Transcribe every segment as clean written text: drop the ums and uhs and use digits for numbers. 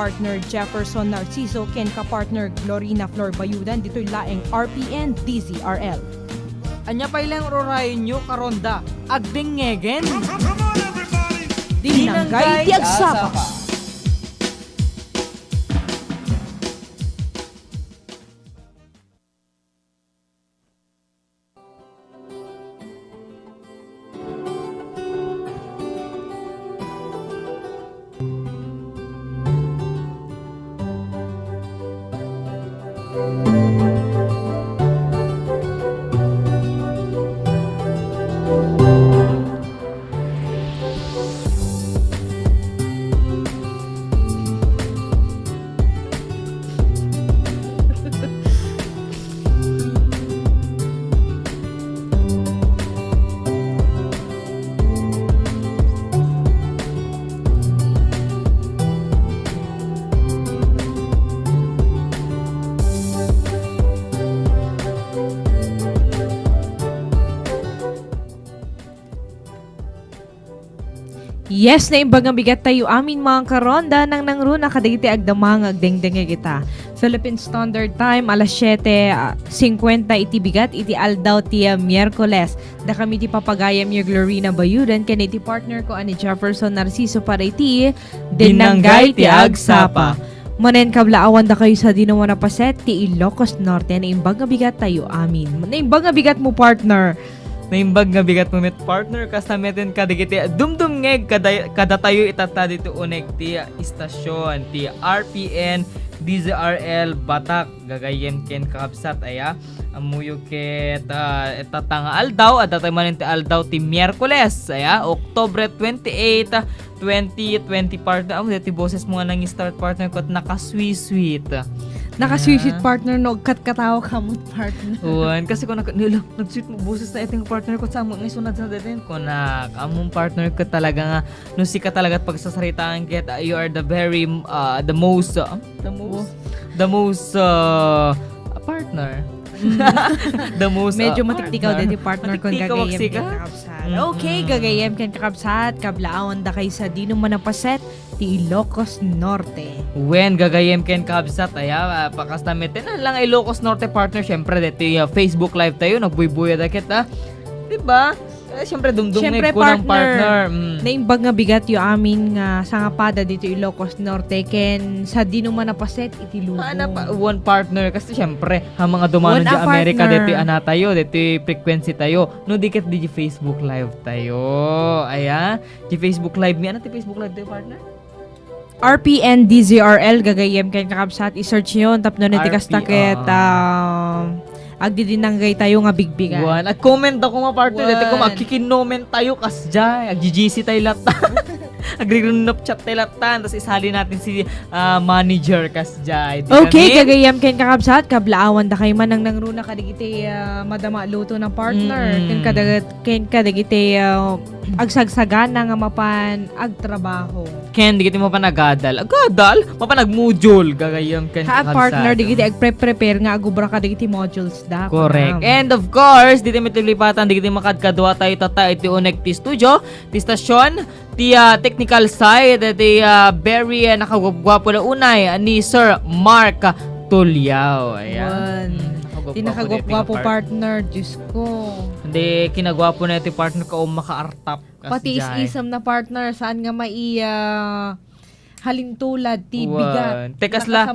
partner Jefferson Narciso ken ka-partner Glorina Flor Bayudan dito'y laeng RPN DZRL. Anya pa ilang rorayon nyo karonda, agding ngegen. Dinanggay ti agsapa. Yes, na imbang bigat tayo amin mga karonda nang nangruna kadagiti agdamang agdengdenge kita. Philippine Standard Time alas 7:50 iti bigat iti aldaw ti Miyerkules. Da kami ti papagayam yung Glorina Bayudan ken iti partner ko ani Jefferson Narciso para iti Dinanggay ti agsapa. Manen kablaawan da kayo sa dinawa na paset ti Ilocos Norte na imbang bigat tayo amin. Na imbang bigat mo partner. Naimbag nga bigat mo met partner kasamitin kadigiti dumdumngeg kada tayo itata dito uneg ti istasyon ti RPN DZRL Batak gagayen ken kakabsat aya amuyo ket itatanga aldaw at tatay manen ti aldaw ti Miyerkules aya Oktubre 28 2020 partner amo ti boses mo nga nang start partner ko at nakasweet Nakasweet partner no kat-katawa ka mo partner. Uwan, kasi kung nag-sweet mo boses na iting partner ko sa among isunod sa datin ko na among partner ko talaga nga no si ka talaga at pagsasaritaan get you are the very the most partner. The most medyo matiktikaw din partner kung gagayem ka ken kakabsat. Okay, gagayem ken kakabsat kablaawan da kay sa dino manapaset ti Ilocos Norte. When gagayem ken kabsat aya pakastamete na lang Ilocos Norte partner syempre dito Facebook live tayo nagbuybuya da kita. Diba? Siyempre dumdumneg ko ng partner. Naimbag nga bigat yung amin nga sangapada dito Ilocos Norte ken sa dino manapaset iti Lugo. One partner kasi siyempre ha mga dumano di Amerika dito ana tayo dito frequency tayo no dikit di Facebook live tayo. Aya, di Facebook live mi ano ti Facebook live tayo partner? RPN DZRL gagayem ken kakabsat i-search yon tapno niti kastakit agdidinanggay tayo nga bigbigan. Buwan. At comment ako nga partner. Dito ko magkikinoment tayo kasya. Ag-GGC tayo latan. Agri-runop chat tayo latan. Tapos isali natin si manager kasya. Okay, gagayam ken kakabsat. Kablaawan da kay man nang nangruna kadigiti madama luto ng partner. Ken kadigiti agsagsagana nga mapan agtrabaho. Ken, digiti mo pa nagadal. Agadal? Mapan nagmodule. Gagayam ken kakabsat. Partner, digiti agprepare nga agubra kadigiti modules da. Correct. And of course, dito mitlipatan, dito makadkadwa tayo tata iti unek ti studio, ti stasyon, ti technical side, ti very nakagwapo na unay ni Sir Mark Tulyao. Ayan. Di nakagwapo partner, Diyos ko. Hindi, kinagwapo na iti partner ka o makaartap. Pati isam na partner, saan nga mai halintulad ti bigat. Te kasla,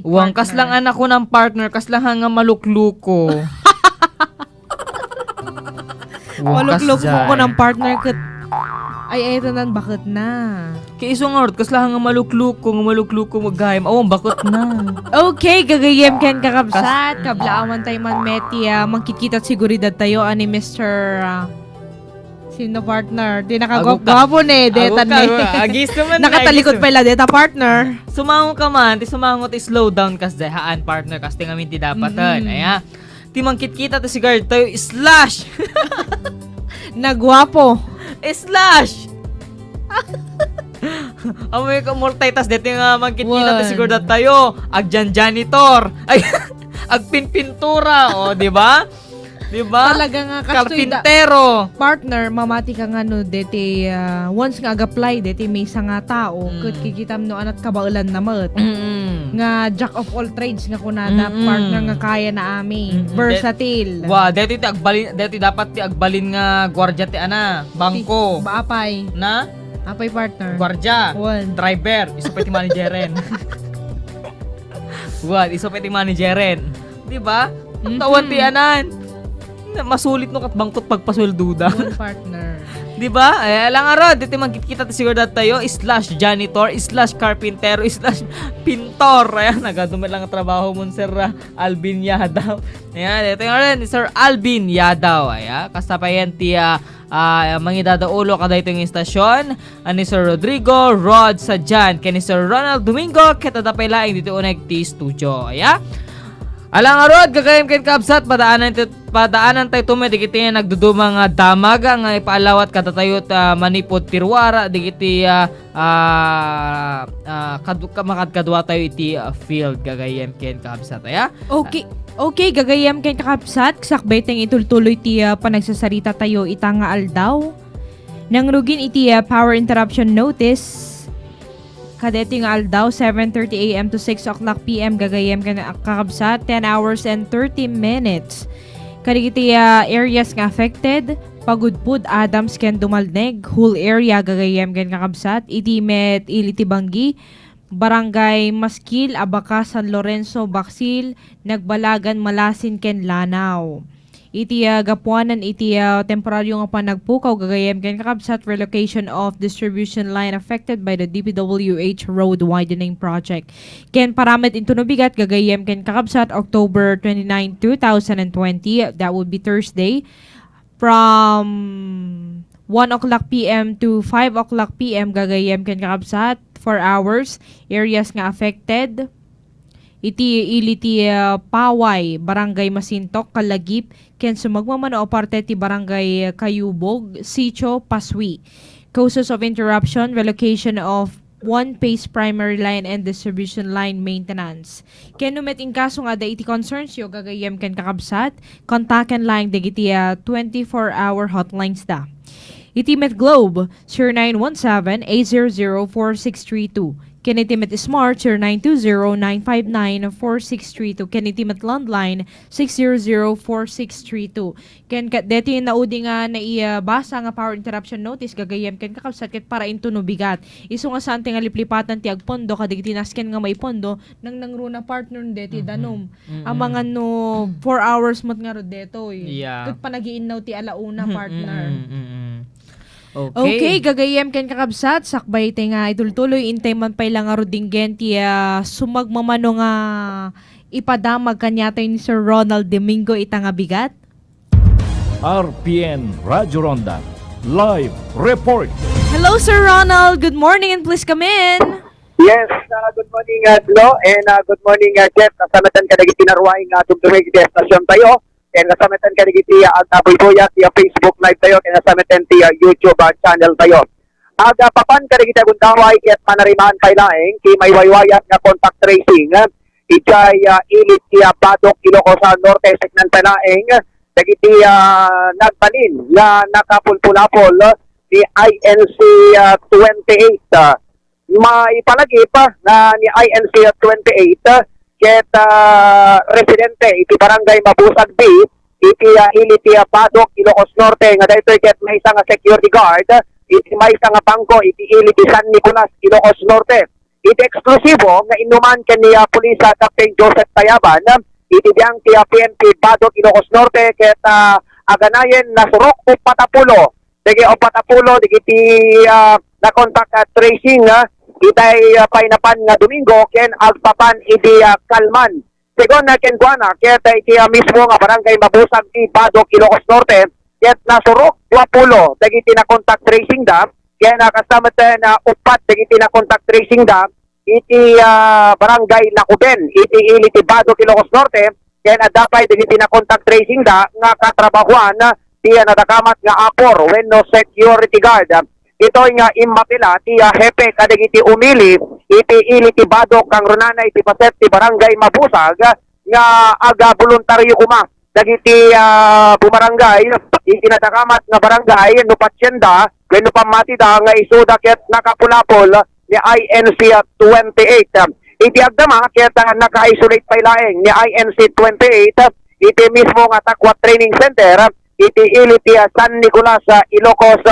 uwang kaslang anak ko ng partner, kaslang nga malukluko. Malukluko ko ng partner kat. Ay, eto nan, bakit na? Kaya iso nga, kaslang nga malukluko maghayam. Awang, bakit na? Okay, gagayem ken kakabsat. Kablaawan tayo man meti, mangkikita at seguridad tayo ani Mr. Sino partner? Di nakagwapo ne. Deta ne. Agis naman. Nakatalikod pala deta partner. Sumango ka man. Ti sumango ti slow down kas haan partner. Kas tingamin ti dapatan. Aya. Ti mangkit-kita ti sigard tayo. Slash! Nagwapo. Slash! Amoy ka multitas. Dito nga mangkit-kita ti sigard tayo. Agjan janitor. Ay, agpinpintura. O, di ba? Di ba? Talaga nga kastoy da Karpintero. partner, mamati ka nga no, deti, once nga ag-apply, deti may isa nga tao, Mm. kud kikitam no anat kabaulan na mat. Mm. Nga jack of all trades nga kunada, Mm-mm. partner nga kaya na ami. Mm-mm. Versatile. Wa, deti ti agbalin, deti dapat ti agbalin nga gwardiya ti ana, bangko. Baapay. Na? Apay partner. Gwardiya. One. Driver, iso pa ti manageren. Wa, iso pa ti manageren. Di ba? Mhm. Tawan ti anan. Masulit no kat bangkot pagpaswelduda. One partner. Di ba? Alang araw, dito magkikita siguro dati tayo, /janitor, /carpintero, /pintor. Ayan, nagadumi lang ang trabaho mo, Sir Alvin Yadaw. Ayan, dito nga rin, Sir Alvin Yadaw. Ayan, kasapayan ti mangidadaulo kada itong istasyon. Ani Sir Rodrigo Rod Sadjan, kani Sir Ronald Domingo, ketadapay laing dito unag ti studio. Ayan. Alang arod, gagayim ken kabsat, padaanan tayo tume, digiti nagdudumang damag, nga ipaalawat katatayot manipod tirwara, digiti makadkadwa tayo iti field, gagayim ken kabsat, aya? Okay. Okay, gagayam kay kakapsat, sakbay tayong itultuloy ti panagsasarita tayo itang nga aldaw. Nang rugin iti power interruption notice, kadeti nga aldaw, 7:30 a.m. to 6 o'clock p.m. gagayam ka na kakabsat, 10 hours and 30 minutes. Kaditi areas nga affected, Pagudpud, Adams, ken Dumalneg, whole area gagayam ken kakabsat, iti met iliti Banggi, Barangay Maskil, Abaca, San Lorenzo, Baksil, Nagbalagan, Malasin, ken Lanao. Iti gapuanan iti temporaryo nga panagpukaw gagayem ken kakabsat relocation of distribution line affected by the DPWH road widening project. Ken paramet into nubigat gagayem ken kakabsat October 29, 2020. That would be Thursday from 1 o'clock p.m. to 5 o'clock p.m. gagayem ken kakabsat 4 hours. Areas nga affected iti iliti Paway, Barangay Masintok, Kalagip, ken sumagmamano o parte ti Barangay Kayubog, Sicho, Paswi. Causes of interruption, relocation of one-phase primary line and distribution line maintenance. Ken numet in kaso nga da iti concerns yo gagayem ken kakabsat, kontaken lang digiti 24-hour hotlines da. Iti Met Globe, 0917-800-4632. Ken iti Met Smart, 0920-959-4632. Ken iti Met Landline, 600-4632. Ken dito yung naudi nga na basa nga power interruption notice, gagayem ken kakabsat ket para into no bigat. Isu nga sante nga liplipatan ti agpondo, kadigiti nasken nga may pondo, nang nangruna partner deti danom. Ang mga no 4 hours mat nga rod deto. Yeah. Ket panagiinnaw ti alauna partner. Okay. Okay, gagayem ken kakabsat, sakbay te nga itultuloy, intay man pay lang nga rodinggen ti sumagmamano nga ipadamag kanya tayo ni Sir Ronald Domingo ita nga bigat. RPN Radyo Ronda Live Report. Hello Sir Ronald, good morning and please come in. Yes, good morning Glo, and good morning Jeff. Kasamatan ka naging tinarwaing tumtumig di estasyon tayo. And kasamatan ka naging at Boyboya ti Facebook Live tayo. And kasamatan ti YouTube channel tayo. Papan ka naging tagundaway at manarimaan kailaing ki may waywayat nga contact tracing. Ijay ilit ti Badok, Ilocos Norte, Segnan Palaing. Nagiti nagbalin na nakapulpulapol ni INC 28. Maipalagip na ni INC 28 ket residente iti barangay Mabusag B iti iliti Badok, Ilocos Norte nga daytoy ket may isang security guard iti may isang bangko iti iliti San Nicolas, Ilocos Norte. Iti eksklusibo nga inuman ken ni Police Captain Joseph Tayaban iti diyang ti PNP Badok, Ilocos Norte ket aganayen nasurok o patapulo digi o patapulo digiti na contact tracing itay painapan nga Domingo ken agpapan iti Kalman. Segon na ken guana ket iti mismo nga barangay Mabusag ti Badok, Ilocos Norte ket nasurok 20 dagiti na contact tracing da ken kasama na upat dagiti na contact tracing da iti barangay Lacuben iti iliti Badok, Ilocos Norte ken adapay dagiti na contact tracing da nga katrabahuan ti nadakamat nga apor wenno security guard. Ito nga immapila ti hepe kadagiti umili iti iliti Badok kang runana iti paset ti barangay Mabusag nga aga voluntaryo kuma dagiti bumarangay itinatakamat nga barangay no pasyenda wenno pamatida nga isuda ket nakapulapol ni INC 28. Iti agdama ket naka-isolate pa ilaeng ni INC 28 iti mismo nga Takwat Training Center iti iliti San Nicolas Ilocos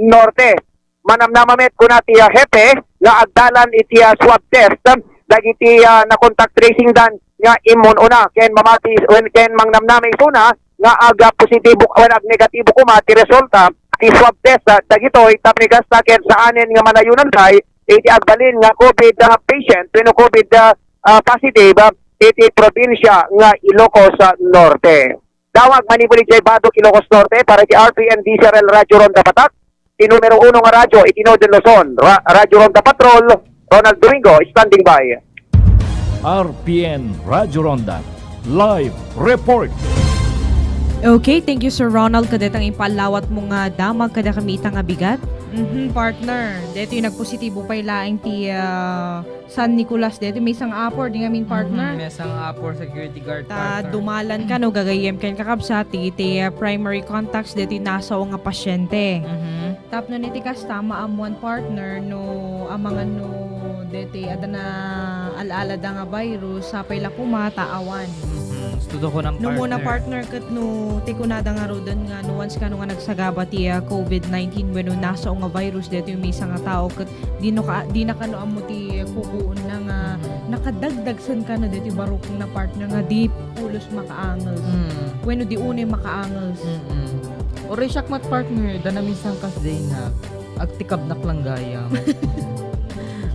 Norte. Manamnamamet kunati hepe nga agdalan iti swab test dagiti na contact tracing dan nga immune una ken mamati ken mangnamnamay suna nga aga positibo wen ag negatibo kuma ti resulta ti swab test dagitoy tapnigas ken sa anen nga manayunan kay iti agbalin nga COVID patient pino COVID positive iti probinsya nga Ilocos Norte. Dawag manibuli jay Badok Ilocos Norte para ti RPN DZRL Radyo Ronda Batak. Ti numero 1 nga radyo itino de Luzon. Radyo Ronda Patrol, Ronald Domingo standing by. RPN Radyo Ronda Live Report. Okay, thank you Sir Ronald kadetang ipalawat mo nga damag kada kami itang nga bigat. Partner. Dito yung nagpositibo pa ilaing ti San Nicolas. Dito may isang apor di nga min partner. May isang for security guard Ta partner. dumalan ka no gagayem ken kakabsat ti primary contacts dito nasaw nga pasyente. Tap no niti kastama amuan partner no amangan no deti ada na alala da nga virus sapay la kumata awan. Studo ko ng No partner. muna partner kat no tikunada nga rodan nga no once ka no nga nagsagaba ti COVID-19 when no nasa nga virus dito yung misa nga tao kat di na ka no amo ti kukuon na nga nakadagdag san ka na dito barok na partner nga di pulos makaangles. When no di une makaangles. Oray siyak mat partner, da namin sang kasday na agtikab na klanggayam.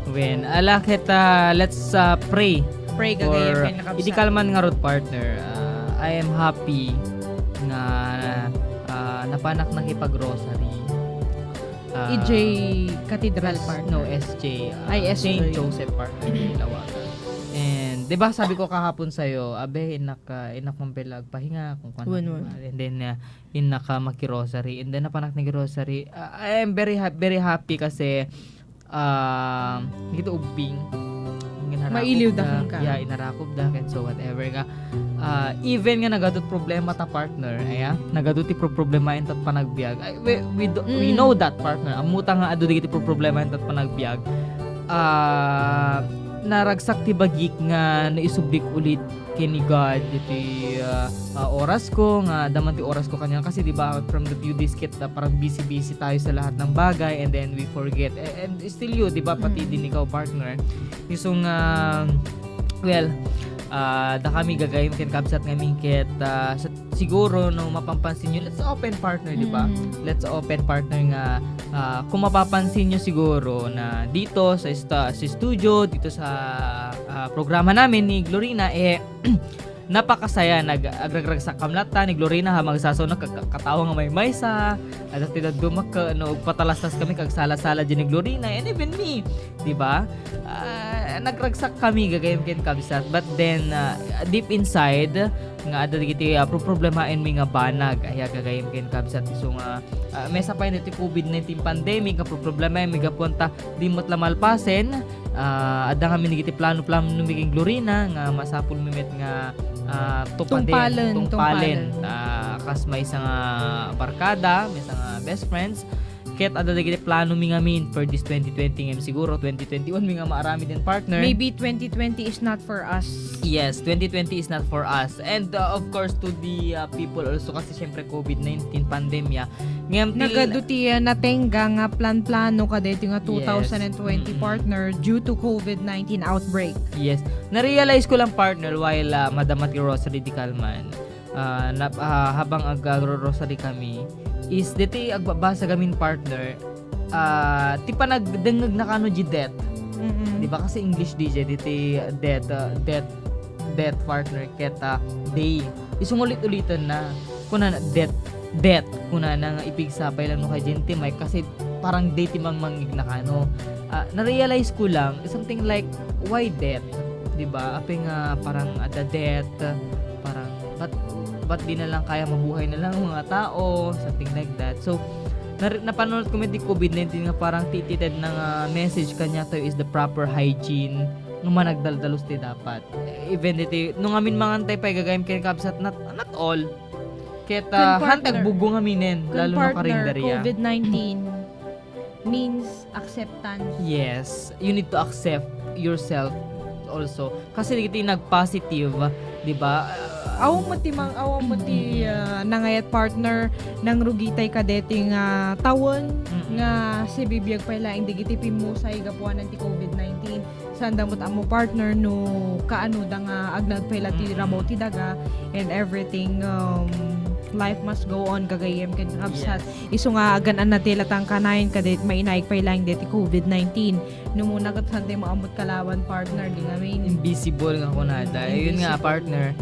When, ala kita, let's pray. Pray gagayem For, ken kakabsat. hindi kalman nga rod partner, I am happy nga napanak na kipag-grocery. EJ Cathedral partner. No, SJ. Ay, SJ. Saint Joseph partner, nilawagan. And, di ba sabi ko kahapon sa'yo, abe, inak mong belag, pahinga kung kano. Wan. And then, inak maki-grocery. And then, napanak na grocery. I am very happy kasi, gito ubing. Mailiw dahan ka. Yeah, inarakob dahan. So, whatever nga. Even nga nagadot problema ta partner, nagadot ti problema in tat panagbiag. We know that partner. Amuta nga adu digiti problema in tat panagbiag. Naragsak ti bagik nga naisubik ulit kini God iti oras ko nga daman ti oras ko kanya kasi di ba from the few days kit parang busy tayo sa lahat ng bagay and then we forget and still you di ba pati din ikaw partner isong da kami gagayim ken kabsat nga mingket siguro no mapampansin nyo let's open partner di ba let's open partner nga kung mapapansin nyo siguro na dito sa studio dito sa programa namin ni Glorina napakasaya nag-agragrag sa kamlata ni Glorina ha magsasaw na katawa nga may maysa at tinad dumak no patalastas kami kag sala-sala din ni Glorina and even me di ba nagragsak kami gagayem ken kabsat but then deep inside nga ada digiti problemaen mi nga banag aya gagayem ken kabsat so nga mesa pa iti COVID-19 pandemic nga problema mi gapunta di mo't lamalpasen ada kami digiti plano mi Glorina nga masapul mi met nga tumpalen kas may isang barkada may isang best friends ket ada digiti plano mi ngamin for this 2020 ngem siguro 2021 mi nga maarami din partner. Maybe 2020 is not for us. Yes, 2020 is not for us. And of course to the people also kasi syempre COVID-19 pandemya. Ngem Nagaduti natenga nga plan-plano ka dito nga 2020 partner due to COVID-19 outbreak. Yes. Na-realize ko lang partner while madamat yung Rosary di Calman. Habang agro-rosary kami is diti agbabasa gamin partner ti pa nagdengeg na kano di death di ba kasi English DJ diti death partner keta day isungulit-ulitan na kuna death kuna na nga ipigsapay lang no kay gente Mike kasi parang day ti mangmangig na kano na-realize ko lang something like why death di ba apeng parang the death parang ba't di na lang kaya mabuhay na lang mga tao, something like that. So, napanood ko may di COVID-19 nga parang titited ng message kanya to is the proper hygiene nung managdaldalos ti dapat. Even iti, nung amin mangantay pa, gagayim kayo kabsat, not all. Ket Kun partner. hantag bugo ngaminen, Kung lalo na partner, karinderya. COVID-19 means acceptance. Yes, you need to accept yourself also. Kasi di nag-positive, di ba? Awang mo ti nangayat partner nang rugitay kadeti nga tawon Mm-mm. nga si bibiyag pa laing digiti pimusay gapuanan ti COVID-19 sanda mo amo partner no kaano da nga agnag pa ti rabaw ti daga and everything life must go on gagayem ken kapsat iso nga aganan na tilatang kanayon kadet mainaik pa laing deti COVID-19 no muna kat sante mo amot kalawan partner di nga main Invisible nga kunada. Yun nga Invisible. partner,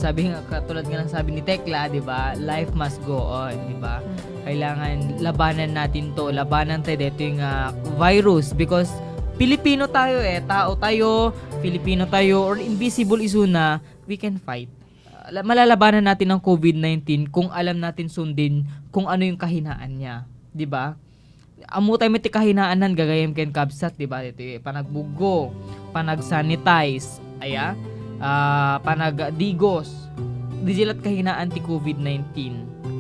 sabi nga katulad nga ng sabi ni Tekla, 'di ba? Life must go on, 'di ba? Kailangan labanan natin 'to. Labanan tayo dito yung virus because Pilipino tayo tao tayo, Filipino tayo or invisible isuna, we can fight. Malalabanan natin ang COVID-19 kung alam natin sundin kung ano yung kahinaan niya, 'di ba? Amo tayo may kahinaanan gagayem ken kabsat, di ba? Ito panagbugo, panag-sanitize, panagdigos. Digilat kahinaan ti COVID-19.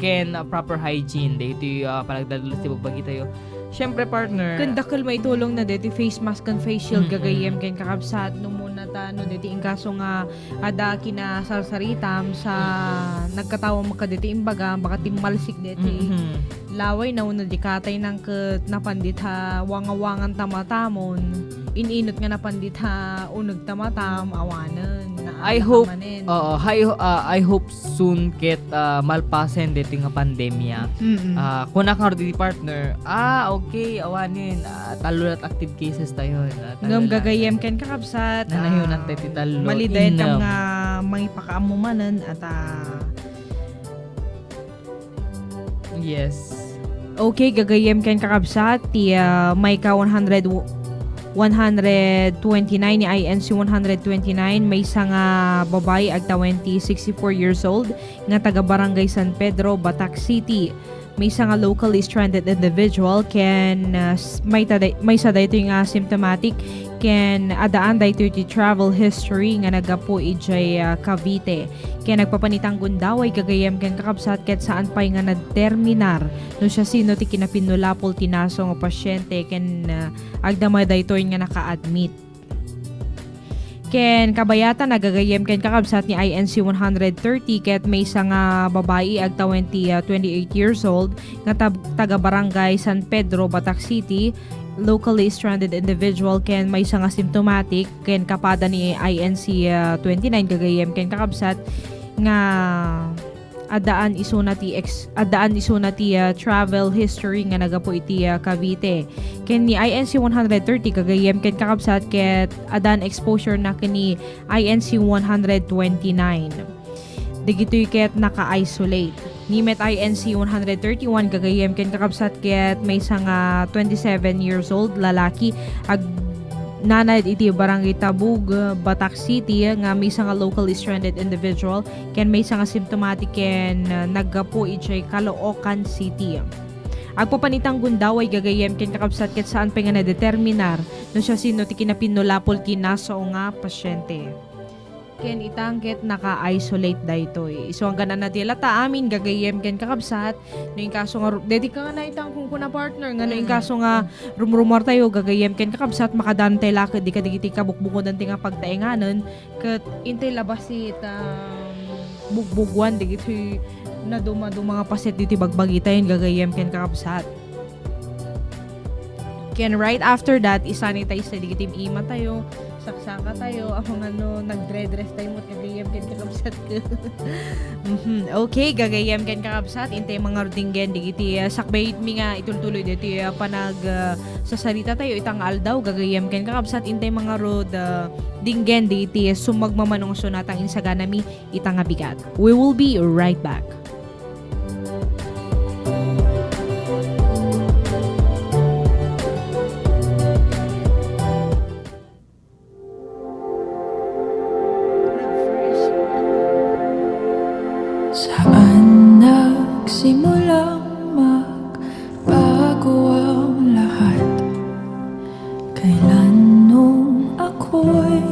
Ken proper hygiene, dito panagdalulos ti bagbagi tayo. Syempre partner. Kandakal may tulong na deti face mask and face shield Mm-mm. gagayem ken kakabsat no muna ta no deti ingkaso nga ada kina sarsaritam sa nagkatawa makadeti imbaga baka timmalsik deti laway na una di katay ng ket napandit ha wangawangan tamatamon ininot nga napandit ha uneg tamatam awanen na I hope manen. I hope soon ket malpasen dito nga pandemya. Kuna kang di partner, okay, awanin, talo at active cases tayo. Ngam gagayem ken kakabsat Nanahiunan tayo ti talo. maliday Inam. tam nga may pakaamumanan at Yes. okay, gagayem ken kakabsat ti may ka 129 ni INC 129 may isa nga babae agta 64 years old nga taga Barangay San Pedro, Batac City. May isa nga locally stranded individual ken may sa dayto nga symptomatic ken adaan dayto ti travel history nga nagapo ijay Cavite. Ken nagpapanitang gundaway gagayem ken kakabsat ket saan pay nga nagterminar no siya sino ti kinapinulapol ti naso nga pasyente ken agdamay daytoy nga naka-admit. Ken kabayatan nagagayem ken kakabsat ni INC 130 ket may isa nga babae agta 28 years old nga taga Barangay San Pedro, Batac City, locally stranded individual ken may isa nga symptomatic ken kapada ni INC 29 gagayem ken kakabsat nga adaan isuna ti travel history nga nagapo iti Cavite. Ken ni INC 130 kagayem ken kakabsat ket adaan exposure na kini INC 129. Digitoy ket naka-isolate. Ni met INC 131 kagayem ken kakabsat ket may isa nga 27 years old lalaki ag nanad iti Barangay Tabug, Batac City nga may isa nga locally stranded individual ken may isa nga symptomatic ken naggapo iti Caloocan City. Agpapanitang gundaway gagayem ken kakabsat ket saan pa nga nadeterminar no siya sino ti kinapinulapol ti naso nga pasyente. Ken itangket naka-isolate daytoy. So ang ganan na tila ta amin gagayem ken kakabsat no yung kaso nga dedi ka nga na itang kung kuna partner nga no yung kaso nga rumrumor tayo gagayem ken kakabsat makadantay lakad di kadigiti kabukbukod ang tinga pagtaenganon ket intay labas it bugbugwan digiti na duma nga paset diti bagbagi tayo gagayem ken kakabsat. Ken right after that isanitize sa digiti ima tayo saksaka tayo ang nagdre-dress tayo mo gagayem ken kakabsat ko. Okay, gagayem ken kakabsat intay mga rudinggen digiti sakbay mi nga itultuloy diti panag sa salita tayo itang aldaw gagayem ken kakabsat intay mga rod dinggen digiti sumagmamanong sunatang insaganami itang bigat. We will be right back. Saan nagsimulang magbago ang lahat? Kailan nung ako'y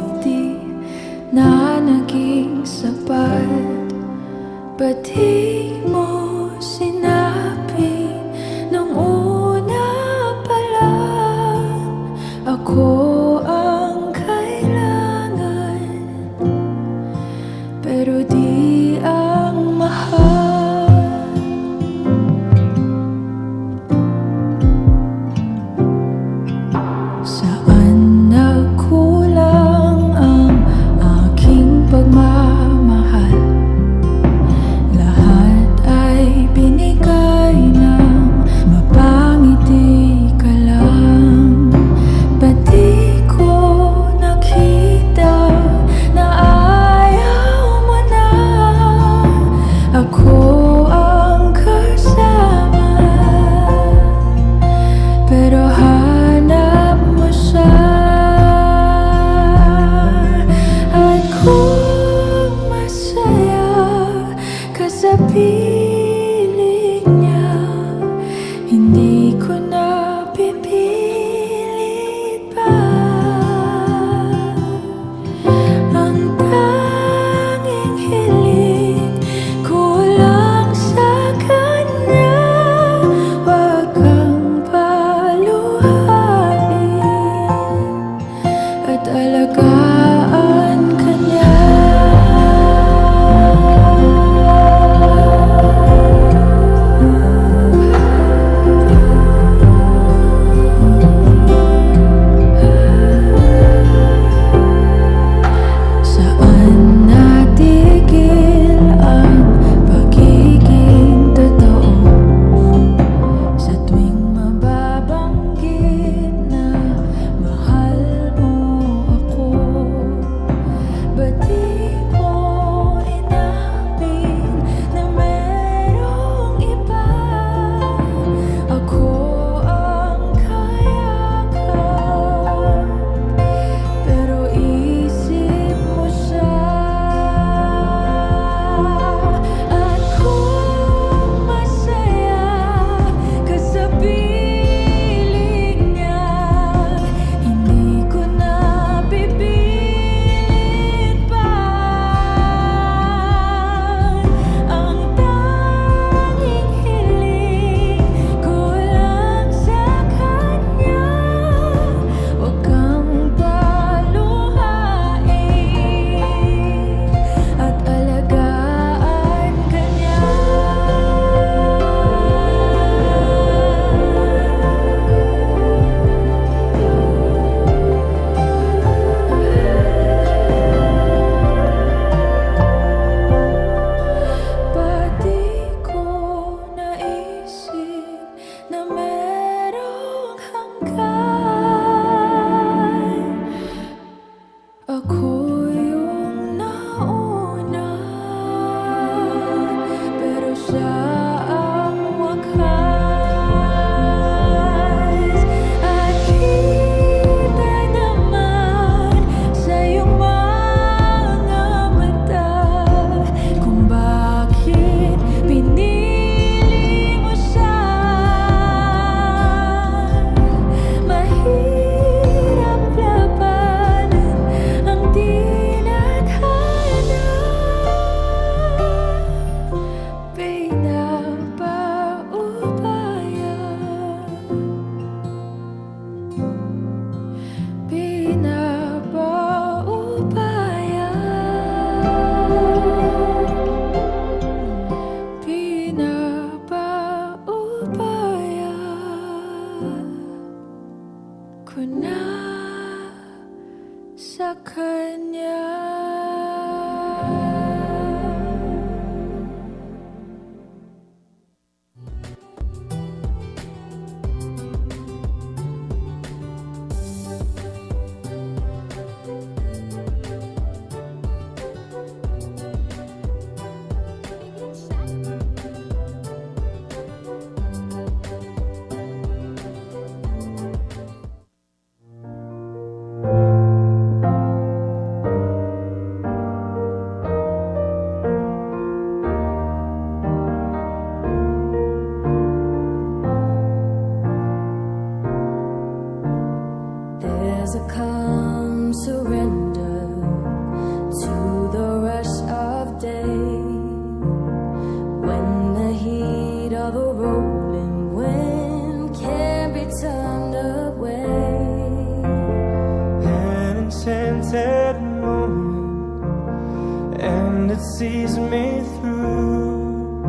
sees me through.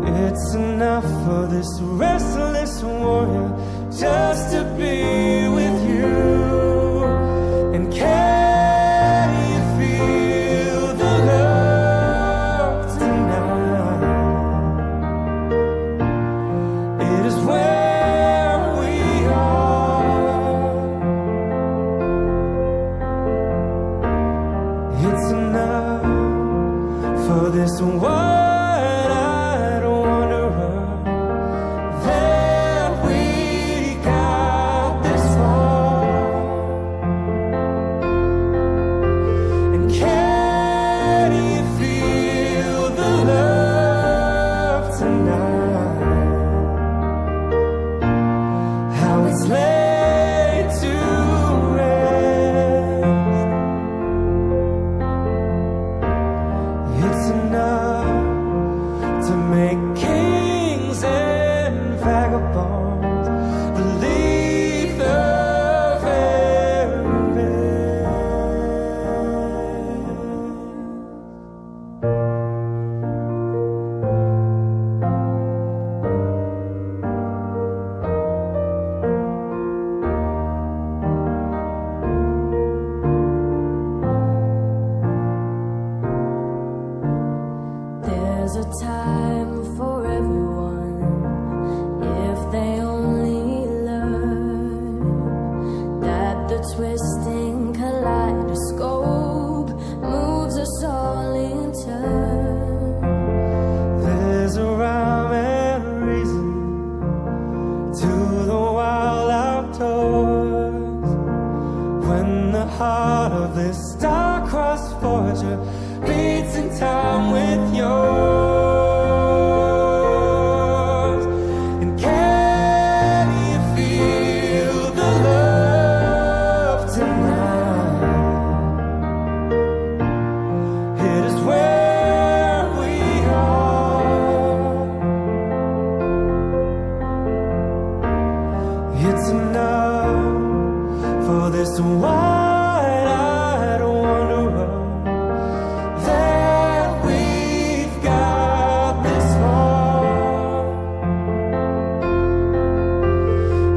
It's enough for this restless warrior just to be with you. And can you feel the love tonight? It is where we are. It's enough for this wide-eyed wanderer that we got this far. And can you feel the love tonight? How it's laid to rest. It's enough to make kings and vagabonds believe the very best. There's a time for everyone if they only learn that the twisting kaleidoscope moves us all in turn. There's a rhyme and reason to the wild outdoors when the heart of this star-crossed forger beats in time with yours. And can you feel the love tonight? It is where we are. It's enough for this wide-eyed wanderer that we've got this far.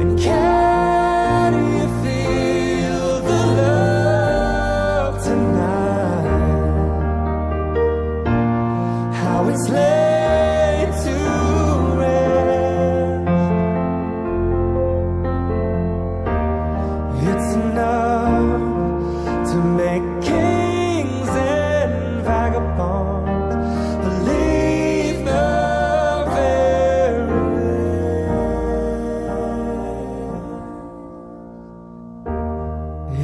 And can you feel the love tonight? How it's laid to rest. It's enough to make kings and vagabonds believe the very best.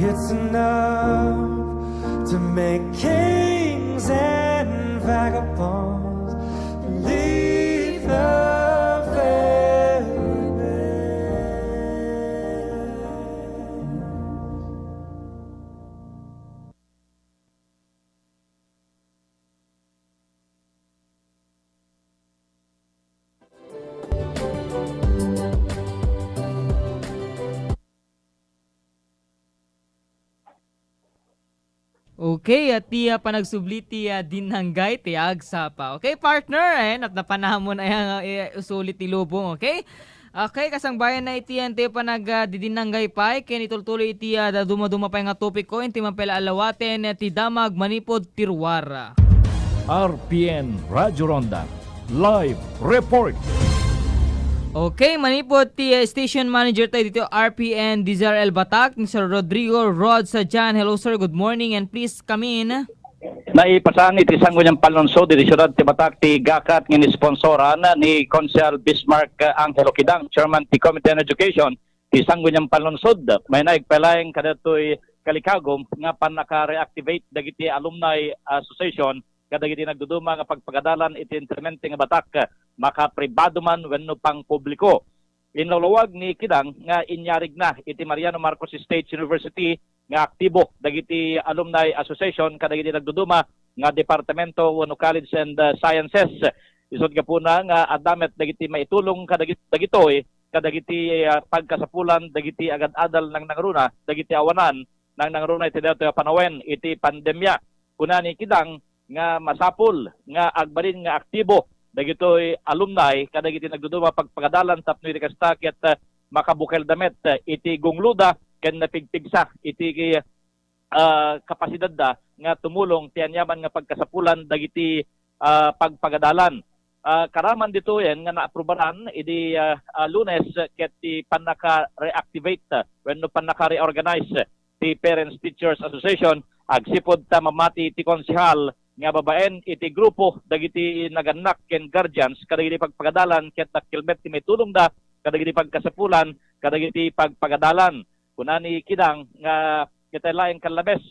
It's enough to make kings and vagabonds believe the very best. Okay, at tiya panagsubli tiya dinhanggay tiag sapa. Okay, partner, at napanahon na yung usulit ti lubong, okay? Okay, kasang bayan na itiyan ti didinanggay pa, ken itultuloy itiya da dumaduma pa nga topic ko, inti mapela alawaten ti damag manipod tirwara. RPN Radio Ronda Live Report. Okay, manipod ti station manager tayo dito, RPN DZRL Batak, ni Sir Rodrigo Rod Sajan. Hello sir, good morning and please come in. Naipasan iti sanggo niyang palonso di siyudad ti Batak ti gakat ng sponsoran ni Consel Bismarck Angelo Kidang, Chairman ti Committee on Education, ti sanggo niyang palonsod. May naigpalayang kadatoy kalikagom nga pan naka-reactivate dagiti alumni association kadagiti nagduduma nga pagpagadalan iti implemente nga Batak makapribado man wenno pang publiko. Inlawlawag ni Kidang nga inyarig na iti Mariano Marcos State University nga aktibo dagiti alumni association kadagiti nagduduma nga departamento wenno college and sciences. Isod ka po na nga adamet dagiti maitulong kadagitoy kadagiti pagkasapulan dagiti agad-adal ng nangruna dagiti awanan ng nangruna iti dato panawen iti pandemya. Kuna ni Kidang nga masapul nga agbalin nga aktibo dagitoy alumni kadagiti nagduduma pagpagadalan tapno iti kasta ket makabukel damet iti gungluda ken napigpigsa iti kapasidad da nga tumulong ti anyaman nga pagkasapulan dagiti pagpagadalan. Karaman dito yan nga naaprubaran iti Lunes ket ti panaka-reactivate wenno panaka-reorganize ti Parents Teachers Association agsipod ta mamati ti konsehal nga babaen iti grupo dagiti naganak ken guardians kadagiti pagpagadalan ket nakilmet ti may tulong da kadagiti pagkasapulan kadagiti pagpagadalan kunani kidang nga kitalaeng kalabes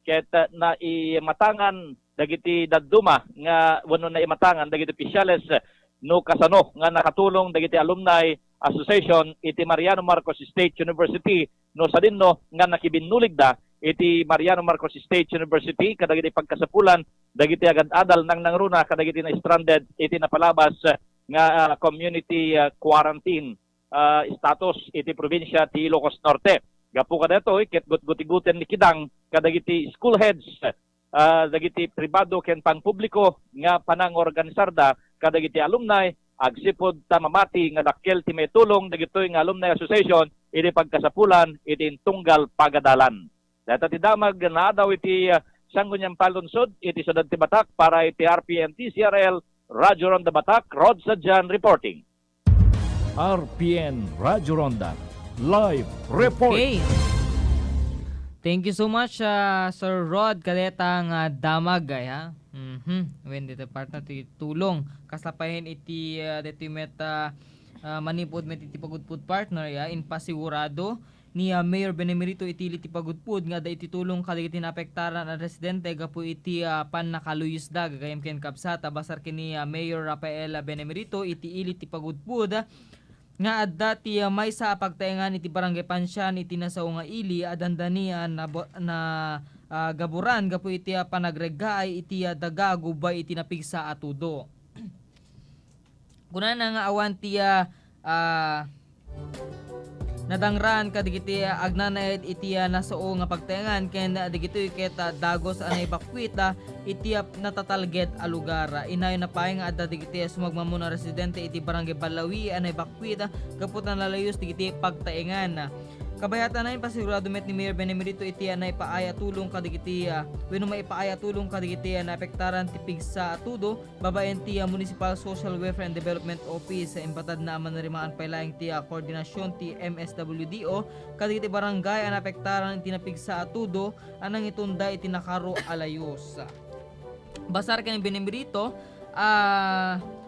ket na imatangan dagiti dadduma nga wenno na imatangan dagiti opisyales no kasano nga nakatulong dagiti alumni association iti Mariano Marcos State University no sadinno nga nakibinnulig da iti Mariano Marcos State University kadagiti pagkasapulan dagiti agad-adal nang nangruna kadagiti na stranded iti napalabas nga community quarantine status iti probinsya ti Ilocos Norte. Gapu kadto ket gutgutiguten ni kidang kadagiti school heads dagiti pribado ken pangpubliko nga panangorganisar da kadagiti alumni agsipod ta mamati nga dakkel ti may tulong dagitoy nga alumni association iti pagkasapulan iti tunggal pagadalan. Data ti damag na daw iti Sangguniang Palunsod iti Sudad ti Batak para iti RPN TCRL Radyo Ronda Batak Rod Sadjan reporting. RPN Radyo Ronda Live Report. Okay. Thank you so much Sir Rod kadetang damag ay ha. When dito partner ti tulong kasapahin iti dito met manipod met iti pagudpud partner ya in pasigurado ni Mayor Benemerito iti pagudpud nga da iti tulong kadagiti naapektaran a residente gapu iti pan nakaluyos da gagayem ken kapsata basar kini Mayor Rafael Benemerito iti ti pagudpud nga adda ti may sa pagtaengan iti barangay Pansyan iti nasaw nga ili adandanian na gaburan gapu iti panagregay iti daga gubay iti napigsa atudo. Kuna nga awan ti nadangran kadigiti agnanaed iti nasoo nga pagtaengan ken digitoy ket dagos anay bakwita iti natatalget a lugar. Inay na paay nga adda digiti sumagmamuna residente iti barangay Balawi anay bakwita kaput nalayos digiti pagtaengan. Kabayatan na pasigurado met ni Mayor Benemerito iti anay paaya tulong kadigiti wenno maipaaya tulong kadigiti na apektaran tipig sa atudo babaen ti Municipal Social Welfare and Development Office sa impatad na manarimaan pailaing ti koordinasyon ti MSWDO kadigiti barangay an apektaran iti napig sa atudo anang itunda iti nakaro alayos. Basar kani Benemerito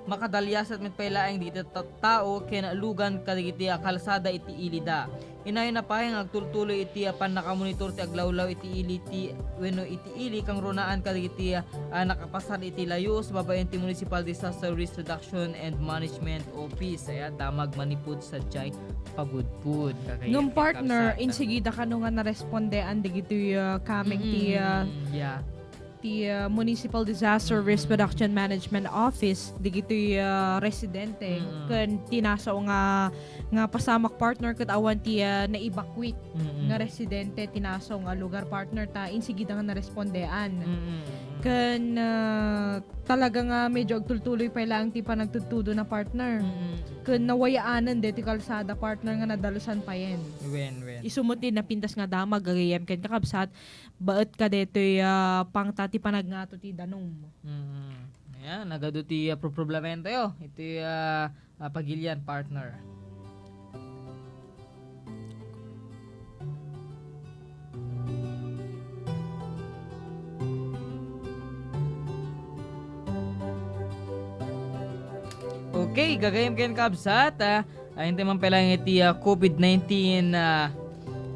makadalyasat met pailaing diti tao ken lugan kadigiti kalsada iti ilida. Inayon na pahing agtultuloy iti pan nakamonitor ti aglawlaw iti ili ti wenno iti ili kang runaan kadigiti nakapasar iti layos babaen ti Municipal Disaster Risk Reduction and Management Office ay damag manipud sa jay pagudpud. Nung partner, insigida ka nung nga narespondean digiti kaming ti Municipal Disaster Risk Reduction Management Office digiti residente ken tinasaw nga pasamak partner ket awan ti na-evacuate nga residente tinasaw nga lugar partner ta insigida nga narespondean. Ken talaga nga medyo agtultuloy pa lang ti panagtutudo na partner. Ken nawayaanan ti kalsada partner nga nadalusan pa yen. Wen. Isumuti na pintas nga damag gagayem ken kakabsat baet ka detoy pangtati panagnato ti danom. Ayan, nagado ti problemento yo. Iti pagilian partner. Okay, gagayem ken kabsat. Ayun man pala iti COVID-19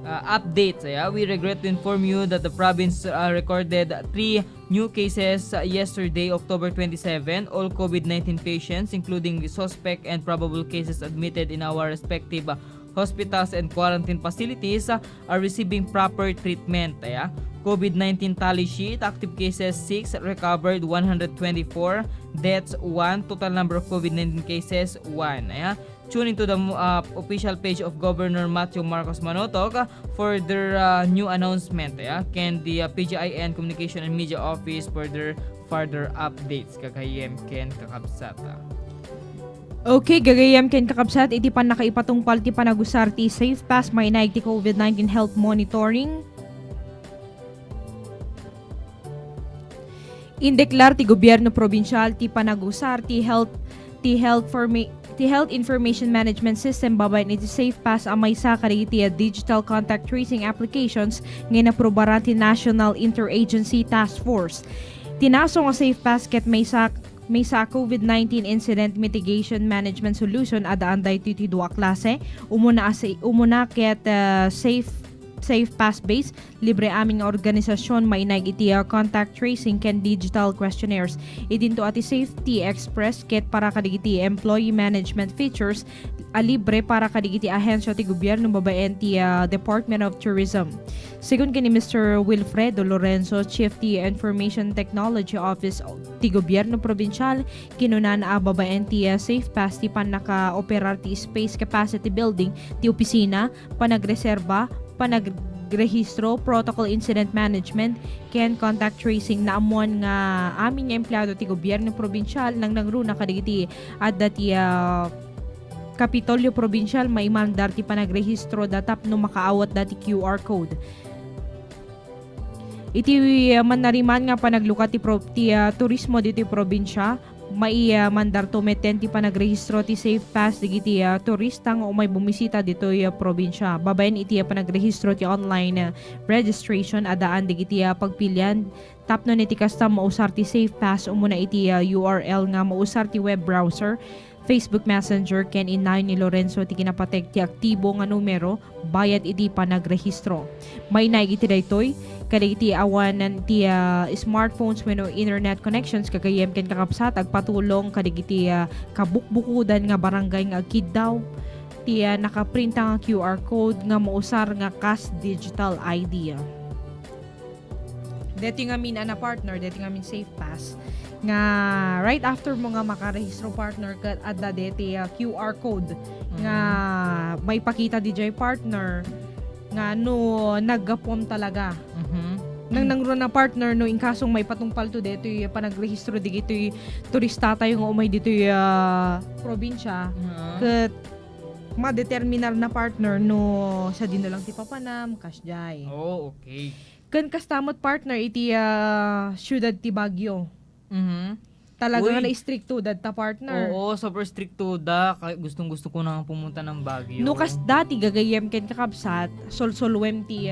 updates. We regret to inform you that the province recorded 3 new cases yesterday, October 27. All COVID-19 patients, including the suspect and probable cases admitted in our respective hospitals and quarantine facilities, are receiving proper treatment. COVID-19 tally sheet, active cases 6, recovered 124, deaths 1, total number of COVID-19 cases 1. tune into the official page of Governor Matthew Marcos Manotoc for their new announcement. Can the PGIN Communication and Media Office for their further updates kakayem ken kakabsata. Okay, gagayam ken kakabsat, iti pan nakaipatungpal ti panagusar ti Safe Pass may naig ti COVID-19 health monitoring. Indeklar ti gobyerno probinsyal ti panagusar ti health information management system babayan iti Safe Pass amay sa kariti digital contact tracing applications nga naprobaran ti National Interagency Task Force. Tinaso nga Safe Pass ket may sa COVID-19 Incident Mitigation Management Solution adaan day ti dua klase. Umuna ket Safe Pass base libre aming organisasyon may nag iti contact tracing ken digital questionnaires. Idinto ati Safety Express ket para kadigiti employee management features libre para kadigiti ahensya ti gobyerno babaen ti Department of Tourism. Sigun kini Mr. Wilfredo Lorenzo, Chief ti Information Technology Office ti Gobyerno Provincial, kinunan babaen ti Safe Pass ti panaka-operar ti space capacity building ti opisina, panagreserba, panagrehistro, protocol incident management, ken contact tracing na amuan nga aming empleyado ti Gobyerno Provincial nang nangruna kadigiti adda ti Kapitolyo Provincial may mandar ti panagrehistro datap no makaawat dati QR code. Iti manariman nga panaglukat ti turismo dito probinsya, may mandar tumeten ti panagrehistro ti Safe Pass digiti turista nga umay bumisita dito probinsya. Babayan iti panagrehistro ti online registration adaan digiti pagpilian. Tapno niti kasta mausar ti Safe Pass umuna iti URL nga mausar ti web browser, Facebook Messenger ken inay ni Lorenzo ti kinapatek ti aktibo nga numero bayad iti panagrehistro. May naig iti daytoy kadagiti awanan ti smartphones wenno internet connections kagayem ken kakabsat agpatulong kadagiti kabukbukudan nga barangay nga agkid daw ti nakaprinta nga QR code nga mausar nga CAS Digital ID. Deti nga min ana partner, deti nga min Safe Pass nga right after mo nga makarehistro partner kat adda deti QR code nga may pakita DJ partner nga no naggapom talaga. Nang nangro na partner no in kasong may patungpal to dito panagrehistro digito turista tayo nga umay dito probinsya ket madeterminar na partner no sa dino lang ti papanam kasjay. Oh, okay. Kan kastamot partner iti syudad ti Baguio. Talaga Uy. nga na-stricto ta partner. Oo, super stricto da. Gustong-gusto ko nang pumunta ng Baguio. No kas dati gagayem ken kakabsat solsolwem ti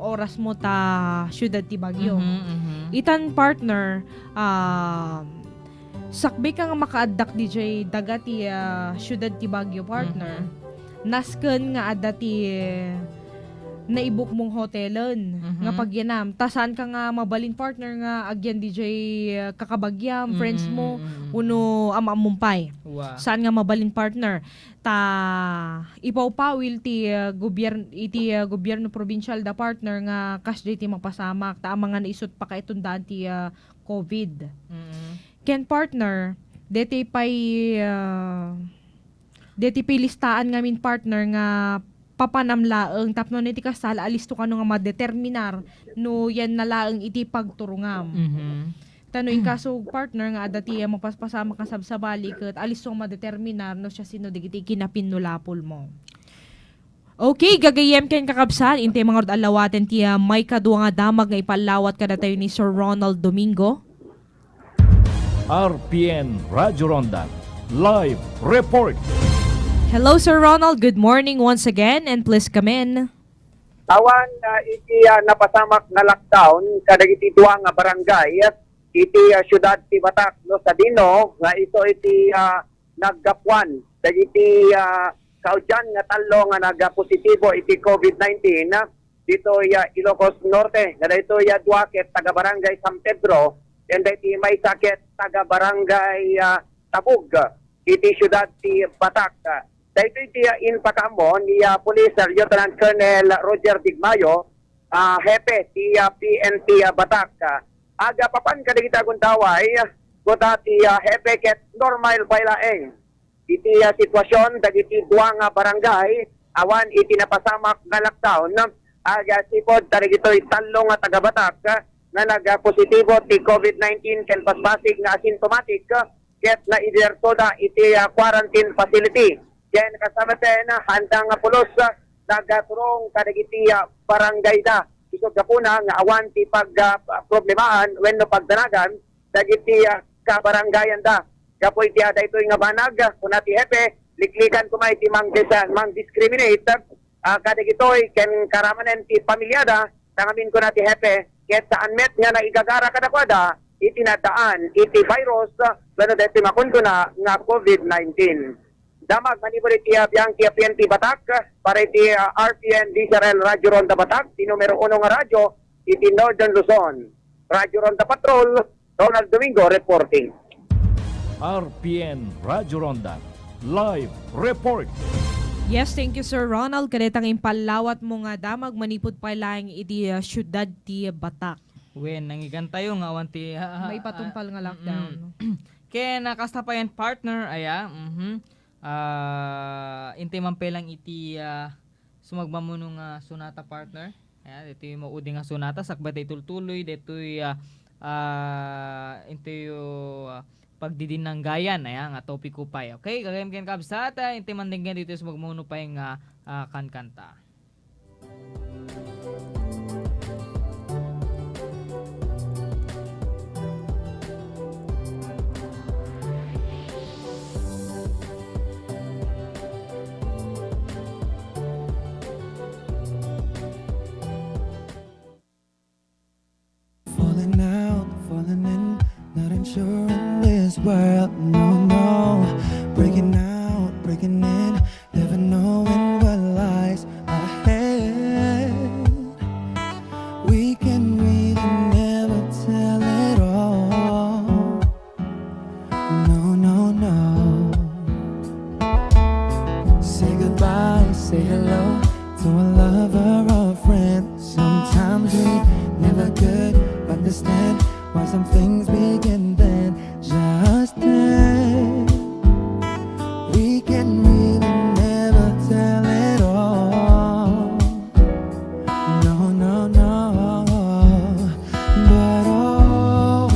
oras mo ta syudad ti Baguio. Itan partner sakbe ka nga makaaddak DJ daga ti syudad ti Baguio partner. Nasken nga adda ti naibuk mong hotelon nga pagyanam tasan ka nga mabalin partner nga agyan DJ kakabagyam friends mo uno amamumpay. Wow. Saan nga mabalin partner ta ipawpawil ti gobyerno provincial da partner nga kas ti mapasamak ta mga naisot pa kaitundaan ti COVID. Ken partner deti pay listaan nga min partner nga papanamlaeng tapno niti kasal alisto kano nga madeterminar no yan na laeng iti pagturungam. Tano in kaso partner nga adati mapaspasama ka sabsabali ket alisto nga madeterminar no siya sino digiti kinapinulapol mo. Okay, gagayem ken kakabsat inte mga alawaten ti may kadua nga damag nga ipalawat kada tayo ni Sir Ronald Domingo. RPN Radyo Ronda Live Report. Hello Sir Ronald, good morning once again and please come in. Tawan iti napasamak na lockdown kadagiti duwa nga barangay iti syudad ti Batak no sa dino nga ito iti naggapuan dagiti kaudyan nga talo nga nagapositibo iti COVID-19 dito Ilocos Norte nga dito duwa ket taga barangay San Pedro and iti may sakit taga barangay Tabug iti syudad ti Batak. Dahil iti inpakamo ni Police Lieutenant Colonel Roger Digmayo, hepe ti PNP Batak. Aga papan kadagita kung taway, kuta ti hepe ket normal bailaeng. iti sitwasyon dagiti duwa nga barangay awan iti napasamak nga lockdown aga sipod tarigitoy talong nga taga-Batak nga nag-positibo ti COVID-19 ken pasbasig nga asymptomatic ket na idirtoda iti quarantine facility. Ken kasama ten handang nga pulos nagaturong kadagiti barangay da. Isog kapuna nga awan ti pag problemahan wenno pagdanagan dagiti kabarangayan da. Kapoy ti daytoy nga banag kuna ti hepe liklikan kumay ti mang discriminate kadagitoy ken karamanen ti pamilyada tangamin ko na ti hepe ket saan met nga naigagara kadakwada itinadaan iti virus wenno deti makun ko na nga COVID-19. Damag manipod iti biyang ti PNP Batak para iti RPN DZRL Radyo Ronda Batak ti numero 1 nga radyo iti Northern Luzon. Radyo Ronda Patrol, Ronald Domingo reporting. RPN Radyo Ronda Live Report. Yes, thank you Sir Ronald. Kadetang impalawat mo nga damag manipod pa lang iti syudad ti Batak. Wen nangigan tayo nga awan ti May patumpal nga lockdown. Kaya nakastapayan partner aya. Intay man pelang iti sumagmamuno nga sunata partner. Aya dito yung maudi nga sunata sakbay tultuloy dito intay pagdidin ng gayan aya nga topiko pay. Okay, gagayam ken kabsata intay man dinggan dito sumagmamuno pay nga kankanta. Falling out, falling in, not unsure in this world, no, no. Breaking out, breaking in, never knowing what lies ahead. We can really never tell it all. No, no, no. Say goodbye, say hello to a lover or a friend. Sometimes we never could understand why some things begin then, just then. We can really never tell it all. No, no, no. But oh,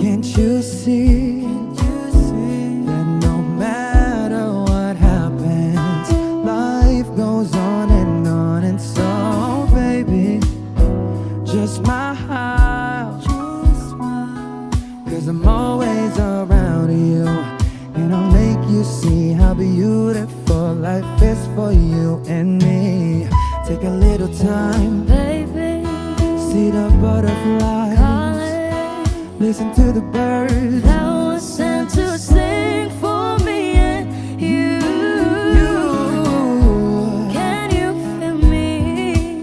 can't you see that no matter what happens, life goes on and on, and so baby, just smile, 'cause I'm always around you, and I'll make you see how beautiful life is for you and me. Take a little time, Baby, see the butterflies, calling, listen to the birds. that was sent to sing for me and you. Can you feel me?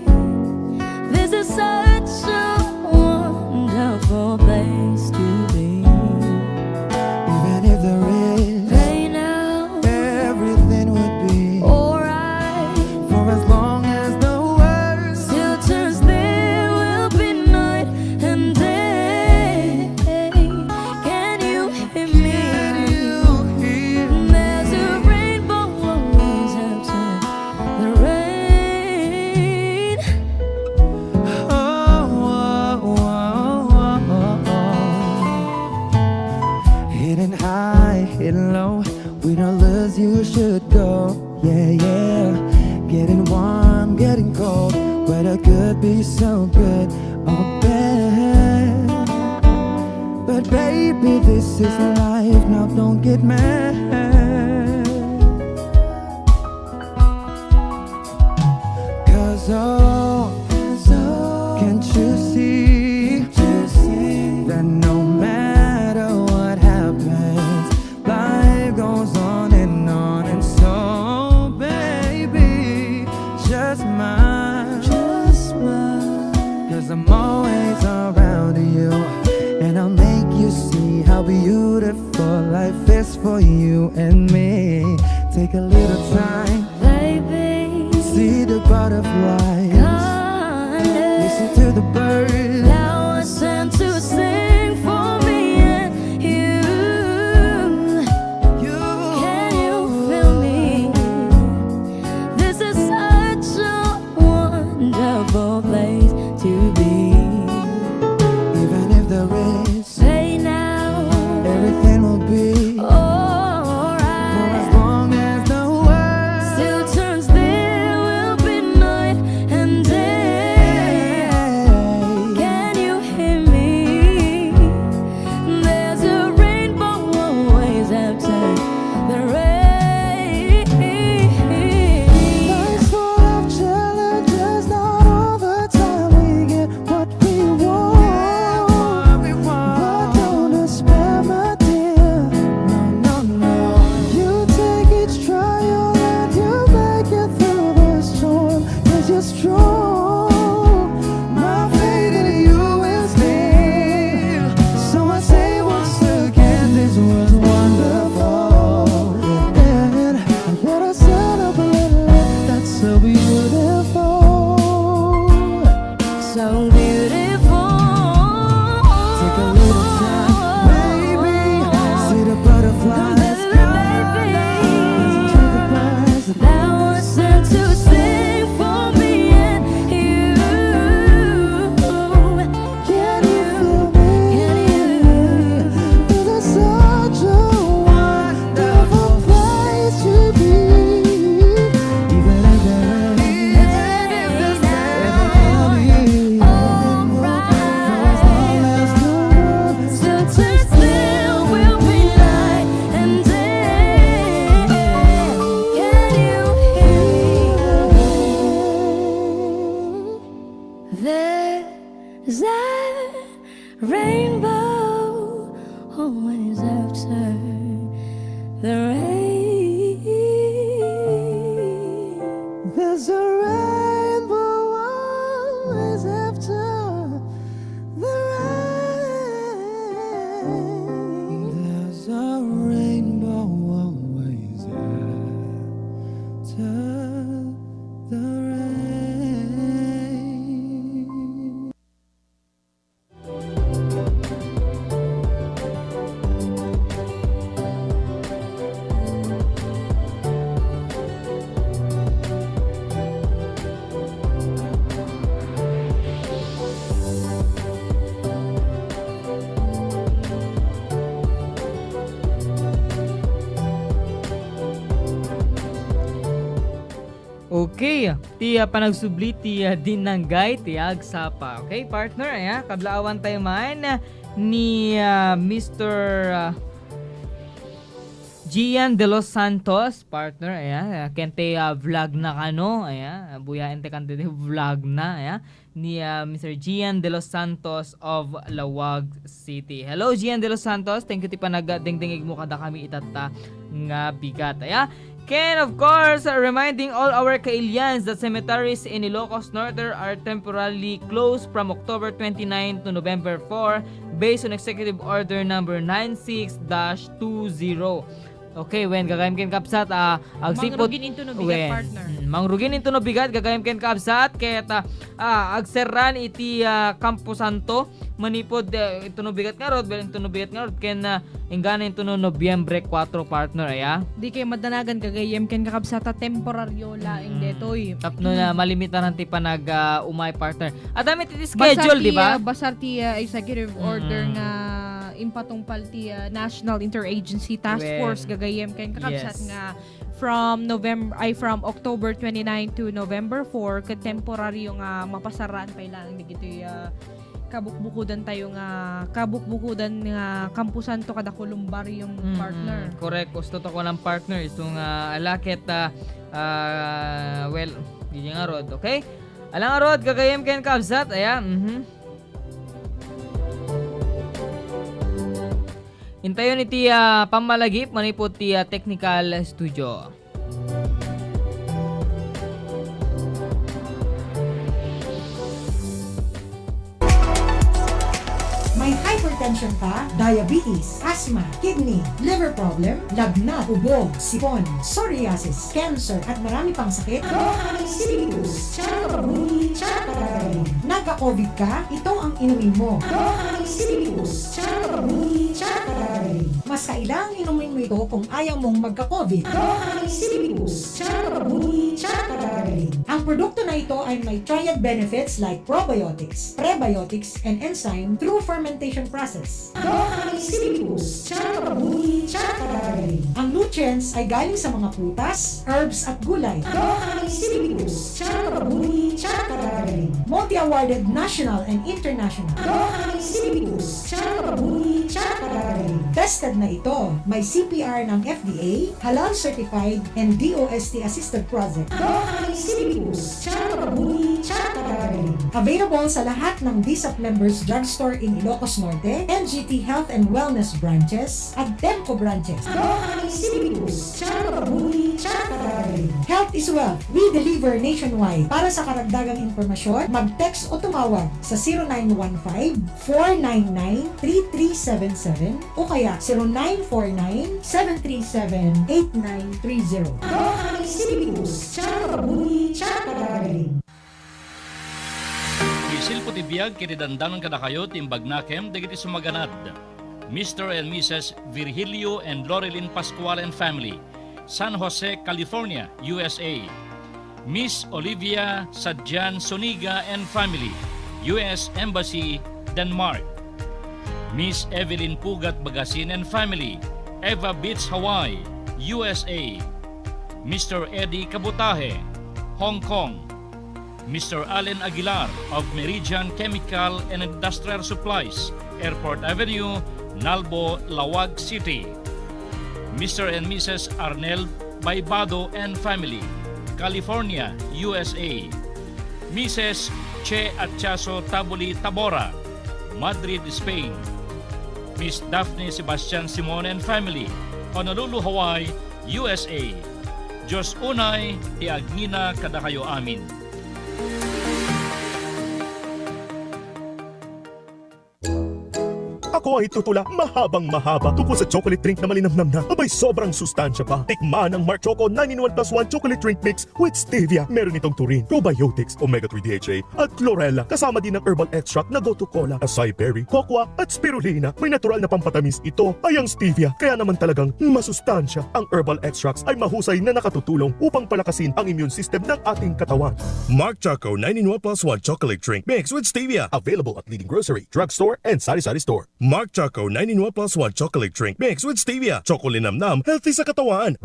This is such a wonderful place to be. Even if there is Right now, everything would be alright. for as long as the world Still turns there will be night and day. Can you hear me? There's a rainbow always after the rain. Hidden high, hidden low, we don't lose, you should go. Yeah, yeah. Getting warm, getting cold, weather could be so good or bad. But baby, this is life, now don't get mad. Cause can't you see that no matter what happens, life goes on, and so baby, just smile, 'cause I'm always around you, and I'll make you see how beautiful life is for you and me. Take a little time, Baby, see the butterflies, rainbow always after the rain. There's a rainbow always after the rain. There's a rainbow always after the rain. Okay, tiya panagsubli tiya dinanggay tiag sapa. Okay, partner, kadlaawan tayo man ni Mr. Gian de los Santos, partner, kente vlog na kano, buyain te kante vlog na, ni Mr. Gian de los Santos of Lawag City. Hello Gian de los Santos, thank you ti panagdingdingig mo kada kami itata nga bigat, Ken, of course, reminding all our Kailians that cemeteries in Ilocos Norte are temporarily closed from October 29 to November 4 based on Executive Order number 96-20. Okay, when gagayem ken kapsat agsipot Mangrugin into no bigat, partner. Mangrugin into no bigat gagayem ken kapsat ket agserran iti Campo Santo manipod into no bigat nga rod into no bigat nga rod ken ingana into no Nobyembre 4, partner Di kayo madanagan kagayem ken kakabsata temporaryo laing detoy. tapno na malimitan ti panag umay, partner. At damit iti schedule, di ba? Basar ti executive order nga impatungpal ti National Interagency Task Well, Force gagayem ken kakabsat yes. nga from October 29 to November 4 ket temporaryo nga mapasaraan pa ilang digiti kabukbukudan tayo nga kampusan to kada kulumbar yung partner. Correct. Gusto to ko ng partner. Itong alaket, well, hindi nga rod, okay? Alang rod, gagayem ken kabsat, Intayon iti pamalagip, manipot ti technical studio. May hypertension ka, diabetes, asthma, kidney, liver problem, lagnat, ubog, sipon, psoriasis, cancer, at marami pang sakit? Dohanisilius, Chakabuni, Chakagaling. Nagka-COVID ka? Ito ang inumin mo. Dohanisilius, Chakabuni, Chakagaling. Mas kailangang inumin mo ito kung ayaw mong magka-COVID. Dohanisilius, Chakabuni, Chakagaling. Ang produkto na ito ay may triad benefits like probiotics, prebiotics, and enzyme through fermentation process. Dohanisilius, Chakabuni, Chakagaling. Ang nutrients ay galing sa mga prutas, herbs, at gulay. Dohanisilius, Chakabuni, Chakagaling. Multi-awarded national and international. Dohanisilius, Chakabuni, Chakagaling. Tested na ito. May CPR ng FDA, halal certified, and DOST assisted project. Dohanisilius, Chakabuni, Chakagaling. Available sa lahat ng DSAP members drugstore in Ilocos Norte, NGT Health and Wellness branches, at DEMCO branches. Dohanisilius, Chakabuni, Chakagaling. Health is wealth. We deliver nationwide. Para sa karagdagang informasyon, mag-text o tumawag sa 0915-499-3377 o kaya 0949-737-8930. Dohanisilius, Chakabuni, Chakagaling. Isil po tibiyag kinidandanan kada kayo timbag nakem dagiti sumaganad. Mr. and Mrs. Virgilio and Loreline Pascual and family, San Jose, California, USA. Miss Olivia Sadjan Soniga and family, U.S. Embassy, Denmark. Miss Evelyn Pugat Bagasin and family, Eva Beach, Hawaii, USA. Mr. Eddie Kabutahe, Hong Kong. Mr. Allen Aguilar of Meridian Chemical and Industrial Supplies, Airport Avenue, Nalbo, Lawag City. Mr. and Mrs. Arnel Baibado and family, California, USA. Mrs. Che Atchaso Tabuli Tabora, Madrid, Spain. Miss Daphne Sebastian Simone and family, Honolulu, Hawaii, USA. Diyos unay, ti agnina kada kayo amin. Ako ay tutula mahabang mahaba tungkol sa chocolate drink na malinamnam na abay sobrang sustansya pa. Tikman ang Mark Choco 9-in-1+1 chocolate drink mix with stevia. Meron itong taurine, probiotics, omega-3 DHA at chlorella. Kasama din ng herbal extract na gotu cola, acai berry, cocoa at spirulina. May natural na pampatamis ito ay ang stevia. Kaya naman talagang masustansya. Ang herbal extracts ay mahusay na nakatutulong upang palakasin ang immune system ng ating katawan. Mark Choco 9-in-1+1 chocolate drink mix with stevia. Available at leading grocery, drugstore, and sari-sari store. Mark Choco 9-in-1+1 chocolate drink mix with stevia. Chocolinamnam, healthy sa katawan.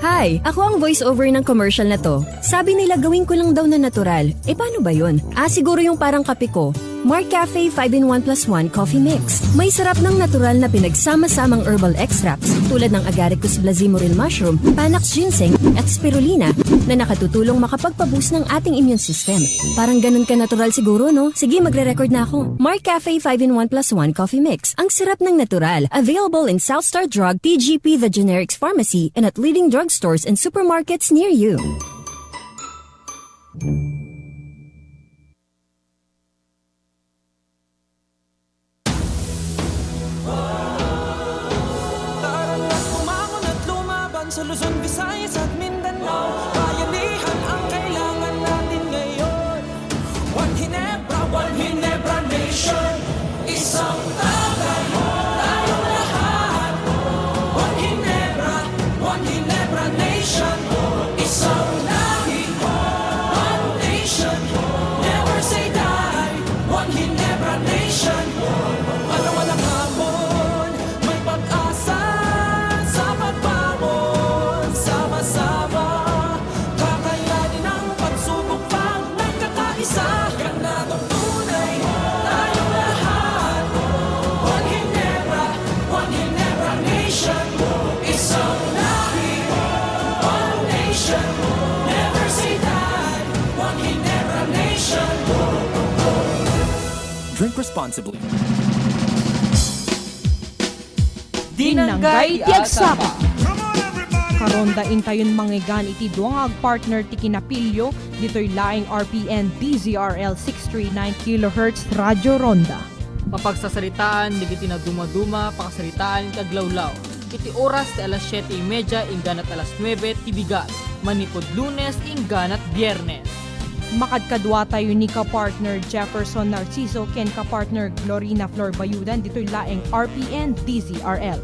Hi! Ako ang voice-over ng commercial na to. Sabi nila gawin ko lang daw na natural. Eh paano ba yun? Siguro yung parang kape ko. Mark Cafe 5-in-1+1 Coffee Mix. May sarap ng natural na pinagsama-samang herbal extracts tulad ng Agaricus blazimoril mushroom, Panax ginseng at spirulina na nakatutulong makapagpaboost ng ating immune system. Parang ganun ka natural siguro, no? Sige, magre-record na ako. Mark Cafe 5-in-1+1 Coffee Mix. Ang sarap ng natural. Available in Southstar Drug, TGP The Generics Pharmacy, and at leading drugstores and supermarkets near you. Sa Luzon, Visayas at Mindanao, bayanihan ang kailangan natin ngayon. One Ginebra Nation, isang tagay, tayong lahat. One Ginebra Nation, isang lahi. One nation, never say die. One Ginebra Nation, walang hamon, may pag-asa sa pagbangon. Sama-sama, kakayanin ang pagsubok pag nagkakaisa. Ganadong tunay, tayong lahat. One Ginebra Nation, isang lahi. One nation, never say die. One Ginebra Nation. Drink responsibly. Dinanggay ti agsapa. Karonda intayon manggigan iti duwang partner ti kinapilyo ditoy laing RPN DZRL 639 kHz Radyo Ronda. Papagsasalitaan, digiti na dumaduma, pakasalitaan iti aglawlaw. Iti oras ti alas 7:30, ingganat alas 9 ti bigat. Manikod Lunes, ingganat Biyernes. Makadkadwa tayo ni ka-partner Jefferson Narciso ken ka-partner Glorina Flor Bayudan ditoy laing RPN DZRL.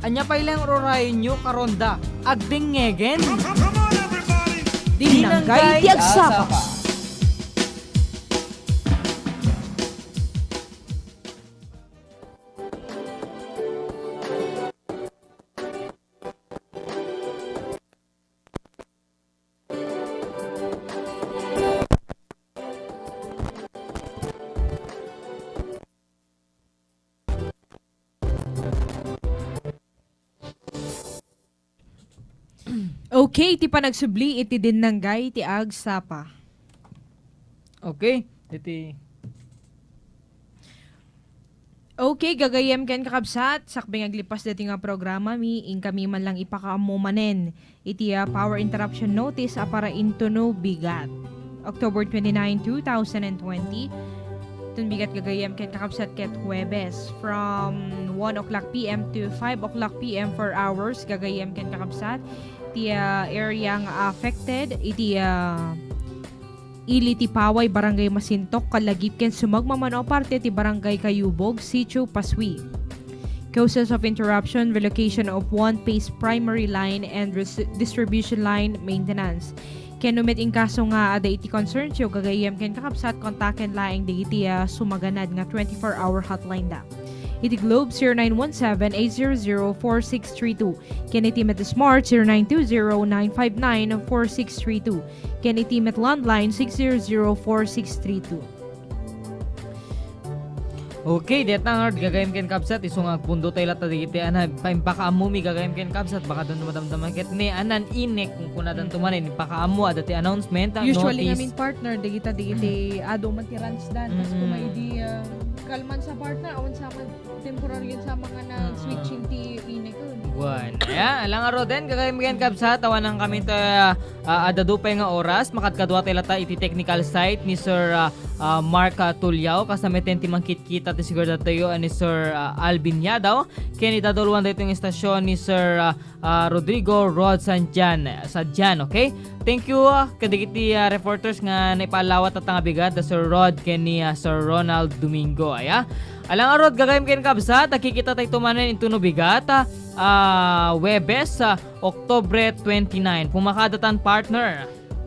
Anya pa ilang rorayon nyo karonda, agdengegen. Dinanggay ti agsapa. Okay, ti panagsubli iti dinanggay ti agsapa. Okay, iti. Okay, gagayem ken kakabsat, sakbing aglipas dati nga programa mi, ing kami man lang ipakaamumanen. Iti power interruption notice para into no bigat. October 29, 2020. Itong bigat gagayem ken kakabsat ket Huwebes from 1 o'clock p.m. to 5 o'clock p.m. for hours. Gagayem ken kakabsat. Iti area nga affected, iti Ili ti Paway, Barangay Masintok, Kalagip ken sumagmamano parte ti Barangay Kayubog, Sitio Pasui. Causes of interruption, relocation of one-phase primary line and distribution line maintenance. Ken umit in kaso nga ada iti concerns yo gagayem ken kakabsat kontaken laeng digiti sumaganad nga 24-hour hotline da. Iti Globe 0917-800-4632. Ken iti Met Smart 0920-959-4632. Ken iti Met Landline 600-4632. Okay, det na hard gagayem ken kapsat isungag pundo tayo lata digiti ana paimpakaamumi gagayem ken kapsat baka doon madamdaman ket ni anan inek kung kunadan tumanin ipakaamu adati announcement ang Usually notice. namin partner, digita ado matirans dan. Tapos kung may di kalman sa partner, awan sa mga temporary yun sa mga switching ti inek. Buwan. Ayan, alang aro din, gagawin ken kapsat, tawanan kami to adadupay nga oras, makadkadwa tayo lata iti technical site ni Sir Mark Tulyao, kasamiten ti mangkit-kita ti siguro tayo ni Sir Alvin Yadaw, ken itadulwan dito yung istasyon ni Sir Rodrigo Rod Sadjan, okay? Thank you kadigiti reporters nga naipalawat at nga bigat da Sir Rod ken ni Sir Ronald Domingo. Aya. Alang arod gagayem ken kapsat, nakikita tayo tumanan into no bigat Webes Oktubre 29. Pumakadatan partner.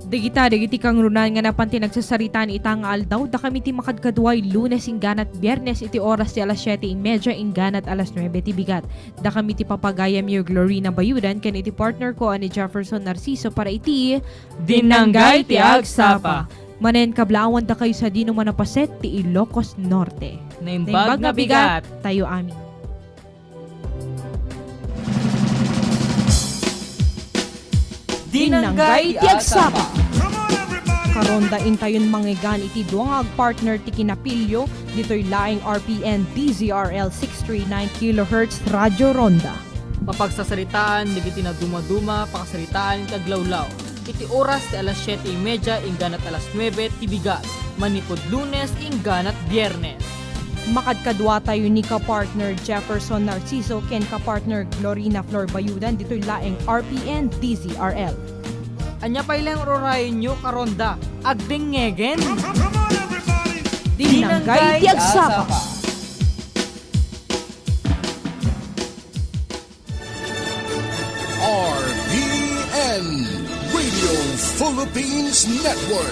Digiti kang runan nga napanti nagsasaritaan itang aldaw da kami ti makadkadway Lunes ingganat Biyernes iti oras ti alas 7:30 ingganat alas 9 ti bigat. Da kami ti papagayam yung Glorina Bayudan ken iti partner ko ani Jefferson Narciso para iti Dinanggay ti Agsapa. Manen kablawan da kayo sa Dino Manapaset ti Ilocos Norte. Naimbag nga bigat. Tayo amin. Dinanggay ti Agsapa. Karonda intayon manggigan iti duangag partner ti kinapilyo dito'y laing RPN DZRL 639 kHz Radio Ronda. Mapagsasaritaan, digiti na dumaduma, pakasaritaan taglawlaw. Iti oras ti alas 7:30 ingganat alas 9 ti bigat. Manikod Lunes ingganat Biyernes. Makadkadwa tayo ni ka-partner Jefferson Narciso ken ka-partner Glorina Flor Bayudan dito'y laing RPN DZRL. Anya pa ilang rorayon nyo karonda, agdengegen. Dinanggay ti Agsapa. RPN Radio Philippines Network.